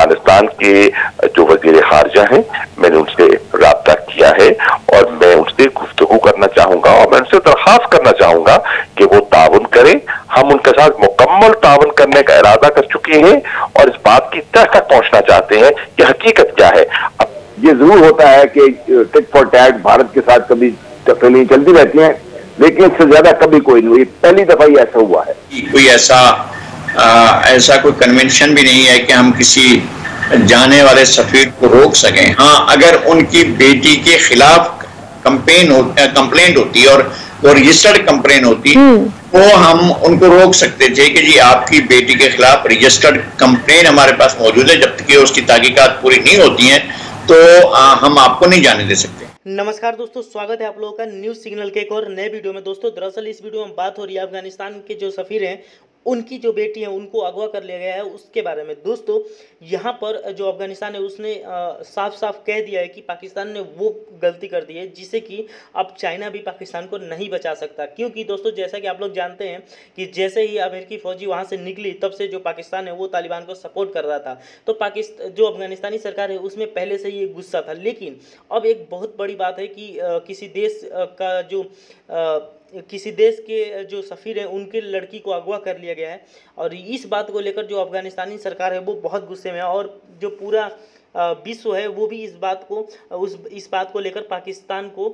अफगानिस्तान के जो वजीर खारजा हैं, मैंने उनसे राब्ता किया है और मैं उनसे गुफ्तगू करना चाहूंगा और मैं उनसे दरख्वास्त करना चाहूंगा कि वो ताउन करें। हम उनके साथ मुकम्मल ताउन करने का इरादा कर चुके हैं और इस बात की तह तक पहुंचना चाहते हैं कि हकीकत क्या है। अब ये जरूर होता है कि टिट फॉर टैट भारत के साथ कभी तफसीलें चलती रहती हैं, लेकिन इससे ज्यादा कभी कोई नहीं हुई। पहली दफा ही ऐसा हुआ है। कोई ऐसा कोई कन्वेंशन भी नहीं है कि हम किसी जाने वाले सफीर को रोक सकें। हाँ, अगर उनकी बेटी के खिलाफ कंप्लेंट होती और वो रजिस्टर्ड कंप्लेंट होती तो हम उनको रोक सकते थे कि जी आपकी बेटी के खिलाफ रजिस्टर्ड कंप्लेंट हमारे पास मौजूद है, जब तक कि उसकी तहकीकात पूरी नहीं होती हैं तो हम आपको नहीं जाने दे सकते। नमस्कार दोस्तों, स्वागत है आप लोगों का न्यूज़ सिग्नल के एक और नए वीडियो में। दोस्तों दरअसल इस वीडियो में बात हो रही है अफगानिस्तान के जो सफ़ीर हैं उनकी जो बेटी है उनको अगवा कर लिया गया है उसके बारे में। दोस्तों यहाँ पर जो अफगानिस्तान है उसने साफ साफ कह दिया है कि पाकिस्तान ने वो गलती कर दी है जिसे कि अब चाइना भी पाकिस्तान को नहीं बचा सकता। क्योंकि दोस्तों जैसा कि आप लोग जानते हैं कि जैसे ही अमेरिकी फ़ौजी वहाँ से निकली तब से जो पाकिस्तान है वो तालिबान को सपोर्ट कर रहा था। तो पाकिस्तान जो अफगानिस्तानी सरकार है उसमें पहले से ही गुस्सा था। लेकिन अब एक बहुत बड़ी बात है कि किसी देश के जो सफ़ीर हैं उनके लड़की को अगवा कर लिया गया है और इस बात को लेकर जो अफगानिस्तानी सरकार है वो बहुत गुस्से में है और जो पूरा विश्व है वो भी इस बात को लेकर पाकिस्तान को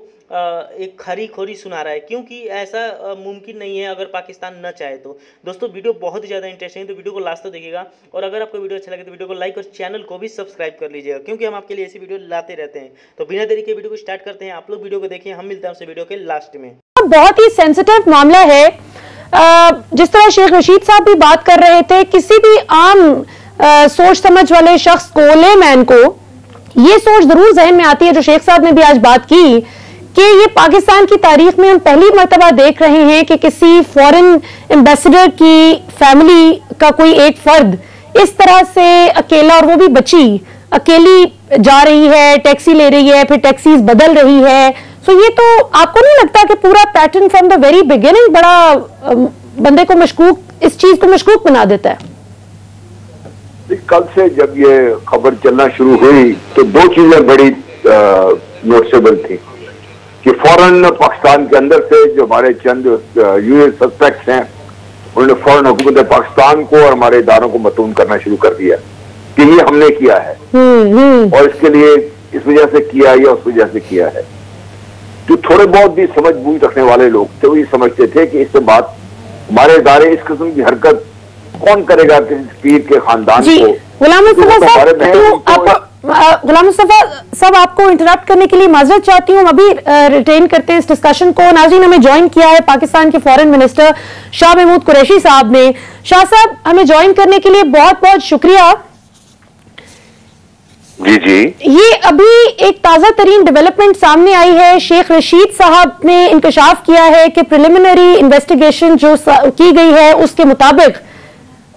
एक खरी खोरी सुना रहा है। क्योंकि ऐसा मुमकिन नहीं है अगर पाकिस्तान न चाहे तो। दोस्तों वीडियो बहुत ही ज़्यादा इंटरेस्टिंग है तो वीडियो को लास्ट तक देखिएगा और अगर आपको वीडियो अच्छा लगे तो वीडियो को लाइक और चैनल को भी सब्सक्राइब कर लीजिएगा, क्योंकि हम आपके लिए ऐसी वीडियो लाते रहते हैं। तो बिना देरी के वीडियो को स्टार्ट करते हैं। आप लोग वीडियो को देखिए, हम मिलते हैं आपसे वीडियो के लास्ट में। बहुत ही सेंसिटिव मामला है। जिस तरह शेख रशीद साहब भी बात कर रहे थे, किसी भी आम सोच समझ वाले शख्स को, लेमैन को ये सोच जरूर जहन में आती है जो शेख साहब ने भी आज बात की कि ये पाकिस्तान की तारीख में हम पहली मर्तबा देख रहे हैं कि किसी फॉरेन एम्बेसडर की फैमिली का कोई एक फर्द इस तरह से अकेला, और वो भी बच्ची अकेली जा रही है, टैक्सी ले रही है, फिर टैक्सीज बदल रही है। सो ये तो आपको नहीं लगता कि पूरा pattern from the very beginning बड़ा बंदे को मशकूक, इस चीज को मशकूक बना देता है? कल से जब ये खबर चलना शुरू हुई तो दो चीजें बड़ी नोटिसेबल थी कि फौरन पाकिस्तान के अंदर से जो हमारे चंद यूएस सस्पेक्ट्स हैं उन्होंने फौरन हुकूमत पाकिस्तान को और हमारे इदारों को मतून करना शुरू कर दिया कि ये हमने किया है और इसके लिए इस वजह से किया या उस वजह से किया है। जो थोड़े बहुत भी समझ बूझ रखने वाले लोग थे वो ये समझते थे कि इसके बाद हमारे इदारे इस किस्म की हरकत कौन करेगा किसी पीर के खानदान को। गुलाम मुस्तफा साहब आपको इंटरप्ट करने के लिए माजरत चाहती हूँ। अभी रिटेन करते हैं इस डिस्कशन को। नाज़रीन, हमें ज्वाइन किया है पाकिस्तान के फॉरेन मिनिस्टर शाह महमूद कुरैशी साहब ने। शाह साहब, हमें ज्वाइन करने के लिए बहुत बहुत शुक्रिया। जी जी, ये अभी एक ताज़ा तरीन डेवलपमेंट सामने आई है। शेख रशीद साहब ने इंकशाफ किया है कि प्रिलिमिनरी इन्वेस्टिगेशन जो की गई है उसके मुताबिक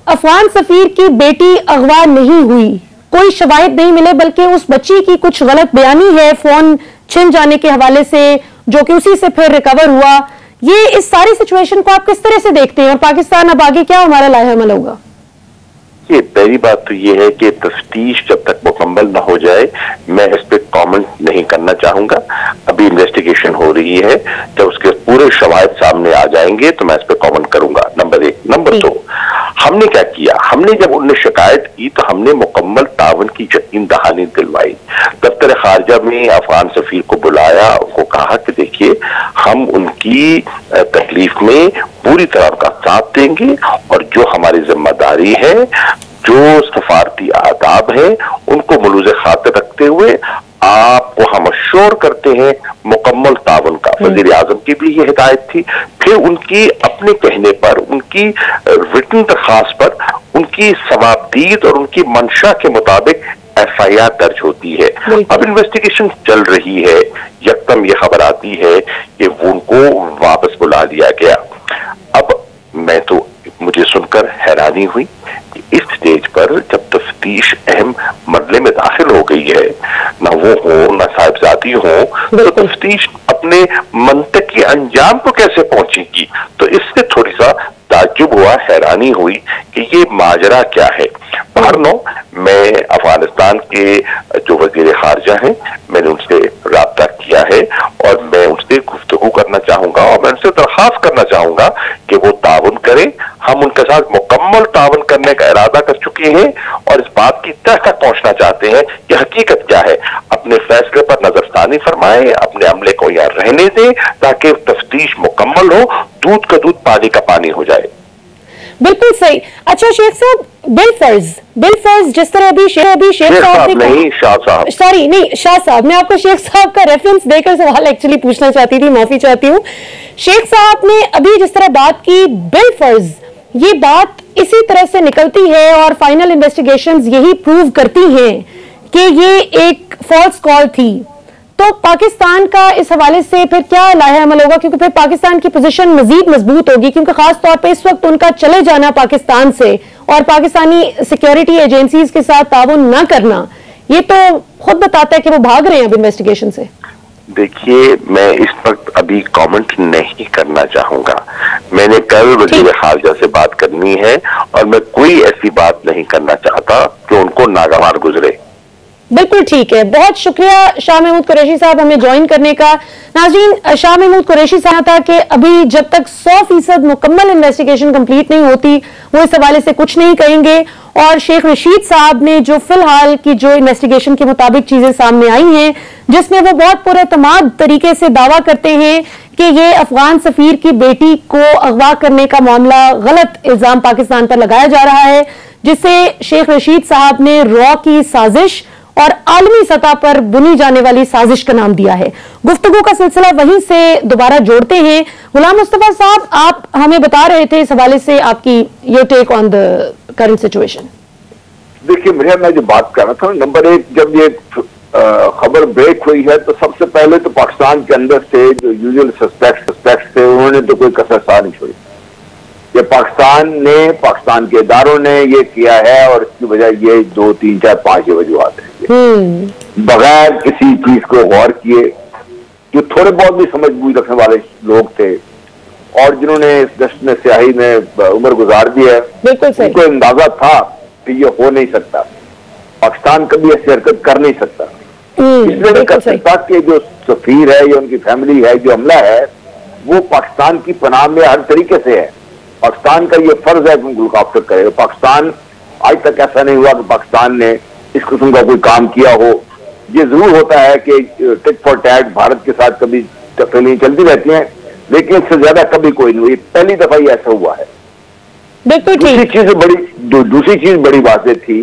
अफगान सफीर की बेटी अगवा नहीं हुई, कोई शवाहिद नहीं मिले, बल्कि उस बच्ची की कुछ गलत बयानी है फोन छिन जाने के हवाले से, जो कि उसी से फिर रिकवर हुआ। ये इस सारी सिचुएशन को आप किस तरह से देखते हैं और पाकिस्तान अब आगे क्या हमारा लाहेअमल होगा? ये पहली बात तो ये है कि तफ्तीश जब तक मुकम्मल ना हो जाए मैं इस पे कमेंट नहीं करना चाहूंगा। अभी इन्वेस्टिगेशन हो रही है, जब उसके पूरे शवाहिद सामने आ जाएंगे तो मैं इस पे कमेंट करूंगा। नंबर एक। नंबर दो, हमने क्या किया, हमने जब उनने शिकायत की तो हमने मुकम्मल तावन की यकीन दहानी दिलवाई। दफ्तर खारजा में अफगान सफीर को बुलाया, उनको कहा कि देखिए हम उनकी तकलीफ में पूरी तरह का साथ देंगे और जो हमारी जिम्मेदारी है, जो सफारती आदाब है, उनको मलूज़ खातिर रखते हुए आपको हम अश्योर करते हैं मुकम्मल तावन का। वज़ीर आज़म की भी ये हिदायत थी। फिर उनकी अपने कहने पर, उनकी रिटन दरखास्त पर, उनकी सवाबदीद और उनकी मंशा के मुताबिक FIR दर्ज होती है। अब इन्वेस्टिगेशन चल रही है, यकदम ये खबर आती है कि वो उनको वापस बुला लिया गया। अब मैं तो मुझे सुनकर हैरानी हुई कि इस स्टेज पर जब तफ्तीश अहम मरले में दाखिल हो गई है, ना वो हो ना साहिबजादी हो, तो तफ्तीश अपने मंतक के अंजाम को कैसे पहुंचेगी? तो इससे थोड़ी सा ताज्जुब हुआ, हैरानी हुई कि ये माजरा क्या है। मैं मैं अफगानिस्तान के जो वजीर खारजा हैं, मैंने उनसे राब्ता किया है और मैं उनसे गुफ्तगू करना चाहूंगा और मैं उनसे दरख्वास्त करना चाहूंगा कि वो ताउन करें। हम उनके साथ मुकम्मल ताउन करने का इरादा कर चुके हैं और इस बात की तह तक पहुंचना चाहते हैं कि हकीकत क्या है। अपने फैसले पर नजरसानी फरमाएं, अपने अमले को यहाँ रहने दें ताकि तफ्तीश मुकम्मल हो, दूध का दूध पानी का पानी हो जाए। बिल्कुल सही। अच्छा शेख साहब, बिल फर्ज जिस तरह अभी शेख साहब ने नहीं, शाह साहब, सॉरी नहीं शाह साहब, मैं आपको शेख साहब का रेफरेंस देकर सवाल एक्चुअली पूछना चाहती थी, माफी चाहती हूँ। शेख साहब ने अभी जिस तरह बात की बिल फर्ज, ये बात इसी तरह से निकलती है और फाइनल इन्वेस्टिगेशंस यही प्रूव करती हैं कि ये एक फॉल्स कॉल थी। तो पाकिस्तान का इस हवाले से फिर क्या लाहे अमल होगा, क्योंकि फिर पाकिस्तान की पोजीशन मजीद मजबूत होगी, क्योंकि खास तौर पे इस वक्त उनका चले जाना पाकिस्तान से और पाकिस्तानी सिक्योरिटी एजेंसीज के साथ ताउन न करना, ये तो खुद बताता है कि वो भाग रहे हैं अब इन्वेस्टिगेशन से। देखिए, मैं इस वक्त अभी कमेंट नहीं करना चाहूंगा। मैंने कल वजीर खारजा से बात करनी है और मैं कोई ऐसी बात नहीं करना चाहता कि उनको नागवार गुजरे। बिल्कुल ठीक है, बहुत शुक्रिया शाह महमूद कुरैशी साहब हमें ज्वाइन करने का। नाज़रीन, शाह महमूद कुरैशी साहब था कि अभी जब तक 100% मुकम्मल इन्वेस्टिगेशन कंप्लीट नहीं होती वो इस हवाले से कुछ नहीं कहेंगे। और शेख रशीद साहब ने जो फिलहाल की जो इन्वेस्टिगेशन के मुताबिक चीजें सामने आई हैं, जिसमें वो बहुत पुरएतमाद तरीके से दावा करते हैं कि ये अफगान सफीर की बेटी को अगवा करने का मामला गलत इल्जाम पाकिस्तान पर लगाया जा रहा है, जिसे शेख रशीद साहब ने रॉ की साजिश और आलमी सतह पर बुनी जाने वाली साजिश का नाम दिया है। गुफ्तगू का सिलसिला वहीं से दोबारा जोड़ते हैं। गुलाम मुस्तफा साहब, आप हमें बता रहे थे इस हवाले से आपकी your take on the current situation. देखिए मेरा, मैं जो बात कर रहा था, नंबर एक, जब ये खबर ब्रेक हुई है तो सबसे पहले तो पाकिस्तान के अंदर से जो यूजुअल सस्पेक्ट्स थे उन्होंने तो कोई कसर सार नहीं छोड़ी। ये पाकिस्तान के इदारों ने ये किया है और इसकी वजह ये 2, 3, 4, 5 वजूहत है, बगैर किसी चीज को गौर किए, जो थोड़े बहुत भी समझ बूझ रखने वाले लोग थे और जिन्होंने इस दश्त में स्याही में उम्र गुजार दी है, उनको अंदाजा था कि ये हो नहीं सकता, पाकिस्तान कभी ऐसी हरकत कर नहीं सकता। इसलिए नहीं कर सकता कि जो सफीर है या उनकी फैमिली है, जो हमला है, वो पाकिस्तान की पनाह में हर तरीके से है। पाकिस्तान का ये फर्ज है कि उनको लुक आफ्टर करे। पाकिस्तान, आज तक ऐसा नहीं हुआ कि पाकिस्तान ने इस किस्म का कोई काम किया हो। ये जरूर होता है कि टिट फॉर टैट भारत के साथ कभी तकलीफ चलती रहती हैं, लेकिन इससे ज्यादा कभी कोई नहीं हुई। पहली दफा ही ऐसा हुआ है। दूसरी चीज बड़ी बातें थी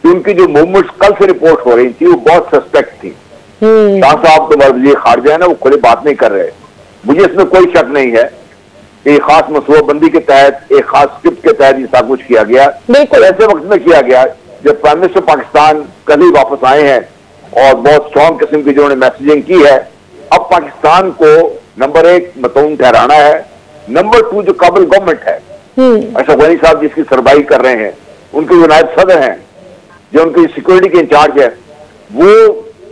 कि उनकी जो मूवमेंट्स कल से रिपोर्ट हो रही थी वो बहुत सस्पेक्ट थी। शाह साहब तो वजीर खारजा है ना, वो खुली बात नहीं कर रहे। मुझे इसमें कोई शक नहीं है कि एक खास मनसूबाबंदी के तहत, एक खास स्क्रिप्ट के तहत ये सब कुछ किया गया और ऐसे वक्त में किया गया जब प्राइम मिनिस्टर पाकिस्तान कल ही वापस आए हैं और बहुत स्ट्रॉन्ग किस्म की जो मैसेजिंग की है। अब पाकिस्तान को नंबर 1 मतून ठहराना है, नंबर 2 जो काबुल गवर्नमेंट है, अशरफ गनी साहब जिसकी सरबाई कर रहे हैं, उनके जो नायब सदर हैं, जो उनकी सिक्योरिटी के इंचार्ज है, वो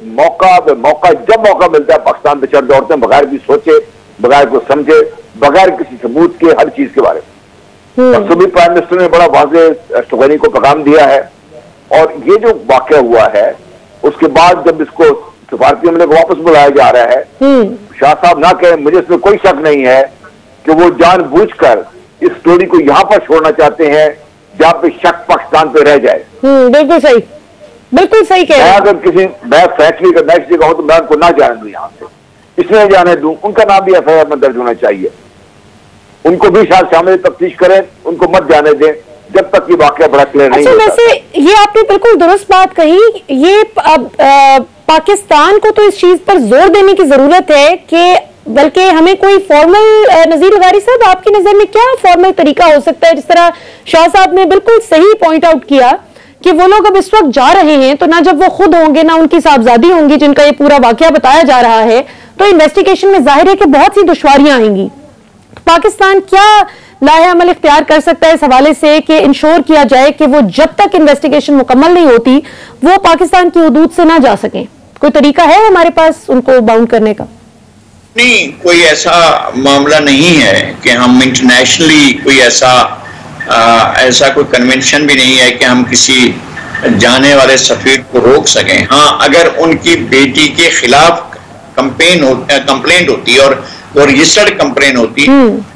जब मौका मिलता है पाकिस्तान पे चढ़ दौड़ते हैं, बगैर भी सोचे, बगैर को समझे, बगैर किसी सबूत के, हर चीज के बारे में। और सुबह प्राइम मिनिस्टर ने बड़ा वाज़ेह अशरफ गनी को पैगाम दिया है। और ये जो वाकया हुआ है, उसके बाद जब इसको सिफारती हमले को वापस बुलाया जा रहा है, शाह साहब ना कहें, मुझे इसमें कोई शक नहीं है कि वो जानबूझकर इस स्टोरी को यहाँ पर छोड़ना चाहते हैं जहाँ पे शक पाकिस्तान पे रह जाए। बिल्कुल सही कह रहे हैं। अगर किसी मैं फैसले का नेक्स्ट जगह हो तो मैं उनको ना जाने दूं यहाँ से, इसलिए जाने दूं, उनका नाम भी एफआईआर में दर्ज होना चाहिए, उनको भी शायद शामिल तफ्तीश करें, उनको मत जाने दें जब तक ये वाकया बड़ा क्लियर नहीं होता। वैसे ये आपने बिल्कुल दुरुस्त बात कही। ये पाकिस्तान को तो इस चीज पर जोर देने की जरूरत है कि बल्कि हमें कोई फॉर्मल, नजीर लगारी साहब आपकी नजर में क्या फॉर्मल तरीका हो सकता है? जिस तरह शाह साहब ने बिल्कुल सही पॉइंट आउट किया कि वो लोग अब इस वक्त जा रहे हैं, तो ना जब वो खुद होंगे ना उनकी साहबजादी होंगी जिनका ये पूरा वाकया बताया जा रहा है, तो इन्वेस्टिगेशन में जाहिर है कि बहुत सी दुश्वारियां आएंगी। तो पाकिस्तान क्या लाहे अमल इख्तियार कर सकता है इस हवाले से कि इंश्योर किया जाए कि वो जब तक इन्वेस्टिगेशन मुकम्मल नहीं होती वो पाकिस्तान की हुदूद से ना जा सकें? कोई तरीका है हमारे पास उनको बाउंड करने का? नहीं, कोई ऐसा मामला नहीं है कि हम इंटरनेशनली कोई ऐसा कोई कन्वेंशन भी नहीं है कि हम किसी जाने वाले सफीर को रोक सकें। हाँ, अगर उनकी बेटी के खिलाफ कंप्लेंट होती और वो रजिस्टर्ड कंप्लेंट होती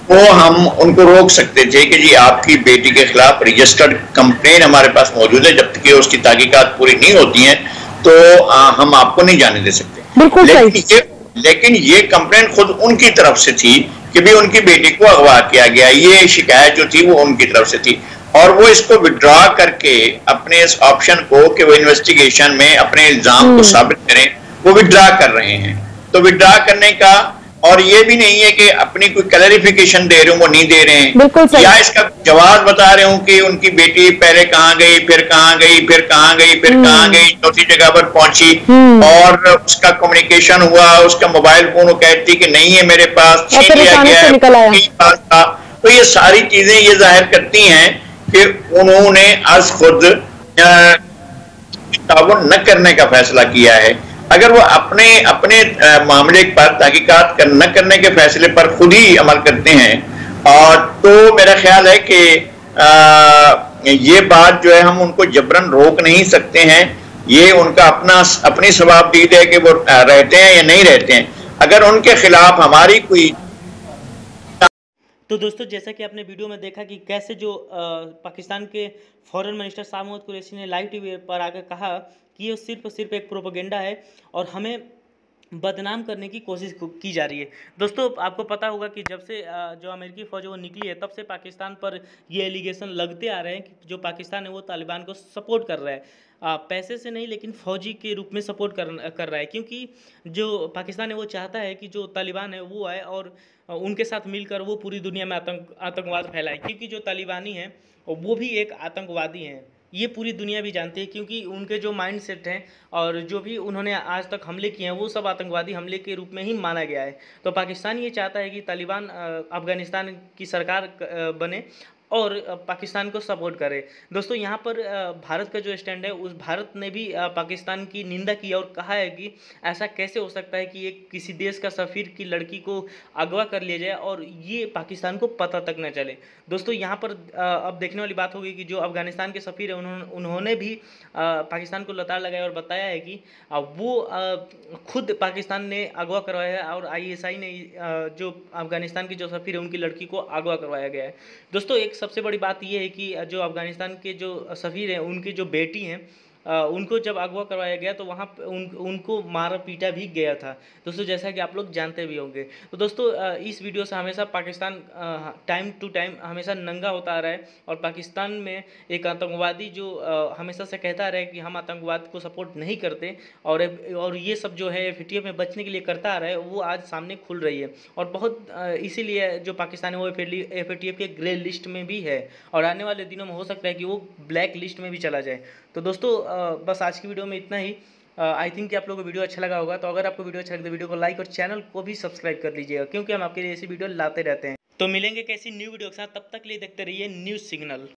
तो हम उनको रोक सकते थे कि जी आपकी बेटी के खिलाफ रजिस्टर्ड कंप्लेंट हमारे पास मौजूद है, जब तक कि उसकी तहकीकात पूरी नहीं होती हैं तो हम आपको नहीं जाने दे सकते। लेकिन ये कंप्लेंट खुद उनकी तरफ से थी कि भी उनकी बेटी को अगवा किया गया, ये शिकायत जो थी वो उनकी तरफ से थी और वो इसको विड्रॉ करके अपने इस ऑप्शन को कि वो इन्वेस्टिगेशन में अपने इल्जाम को साबित करें वो विड्रॉ कर रहे हैं। तो विड्रॉ करने का और ये भी नहीं है कि अपनी कोई क्लैरिफिकेशन दे रहे हूँ वो नहीं दे रहे हैं या इसका जवाब बता रहे हूँ कि उनकी बेटी पहले कहाँ गई, फिर कहाँ गई, फिर कहाँ गई, फिर कहाँ गई, चौथी जगह पर पहुंची और उसका कम्युनिकेशन हुआ, उसका मोबाइल फोन वो कहती कि नहीं है मेरे पास, छीन लिया गया है, पास था। तो ये सारी चीजें ये जाहिर करती हैं कि उन्होंने आज खुद ताउन न करने का फैसला किया है। अगर वो अपने मामले पर तहकीकात न करने के फैसले पर खुद ही अमल करते हैं और तो मेरा ख्याल है कि ये बात जो है हम उनको जबरन रोक नहीं सकते हैं। ये उनका अपनी सवाबदीद है कि वो रहते हैं या नहीं रहते हैं। अगर उनके खिलाफ हमारी कोई तो दोस्तों जैसा कि आपने वीडियो में देखा कि कैसे जो पाकिस्तान के फॉरेन मिनिस्टर शाह महमूद कुरैशी ने लाइव टीवी पर आकर कहा कि ये सिर्फ एक प्रोपेगेंडा है और हमें बदनाम करने की कोशिश की जा रही है। दोस्तों आपको पता होगा कि जब से जो अमेरिकी फ़ौज वो निकली है तब से पाकिस्तान पर ये एलिगेशन लगते आ रहे हैं कि जो पाकिस्तान है वो तालिबान को सपोर्ट कर रहा है, पैसे से नहीं लेकिन फ़ौजी के रूप में सपोर्ट कर रहा है, क्योंकि जो पाकिस्तान है वो चाहता है कि जो तालिबान है वो आए और उनके साथ मिलकर वो पूरी दुनिया में आतंकवाद फैलाए, क्योंकि जो तालिबानी हैं वो भी एक आतंकवादी हैं, ये पूरी दुनिया भी जानती है, क्योंकि उनके जो माइंड सेट हैं और जो भी उन्होंने आज तक हमले किए हैं वो सब आतंकवादी हमले के रूप में ही माना गया है। तो पाकिस्तान ये चाहता है कि तालिबान अफ़गानिस्तान की सरकार बने और पाकिस्तान को सपोर्ट करे। दोस्तों यहाँ पर भारत का जो स्टैंड है उस भारत ने भी पाकिस्तान की निंदा की और कहा है कि ऐसा कैसे हो सकता है कि एक किसी देश का सफ़ीर की लड़की को अगवा कर लिया जाए और ये पाकिस्तान को पता तक न चले। दोस्तों यहाँ पर अब देखने वाली बात होगी कि जो अफ़गानिस्तान के सफ़ीर है उन्होंने भी पाकिस्तान को लताड़ लगाया और बताया है कि वो खुद पाकिस्तान ने अगवा करवाया है और ISI ने जो अफ़गानिस्तान की जो सफ़ीर है उनकी लड़की को अगवा करवाया गया है। दोस्तों एक सबसे बड़ी बात यह है कि जो अफ़गानिस्तान के जो सफ़ीर हैं उनकी जो बेटी हैं उनको जब अगवा करवाया गया तो वहाँ उनको मारा पीटा भी गया था दोस्तों, जैसा कि आप लोग जानते भी होंगे। तो दोस्तों इस वीडियो से हमेशा पाकिस्तान टाइम टू टाइम हमेशा नंगा होता आ रहा है और पाकिस्तान में एक आतंकवादी जो हमेशा से कहता आ रहा है कि हम आतंकवाद को सपोर्ट नहीं करते और ये सब जो है FATF में बचने के लिए करता आ रहा है वो आज सामने खुल रही है और बहुत इसीलिए जो पाकिस्तान है वो FATF के ग्रे लिस्ट में भी है और आने वाले दिनों में हो सकता है कि वो ब्लैक लिस्ट में भी चला जाए। तो दोस्तों बस आज की वीडियो में इतना ही। आई थिंक कि आप लोगों को वीडियो अच्छा लगा होगा, तो अगर आपको वीडियो अच्छा लगे तो वीडियो को लाइक और चैनल को भी सब्सक्राइब कर लीजिएगा, क्योंकि हम आपके लिए ऐसी वीडियो लाते रहते हैं। तो मिलेंगे कैसी न्यू वीडियो के साथ, तब तक के लिए देखते रहिए न्यूज़ सिग्नल।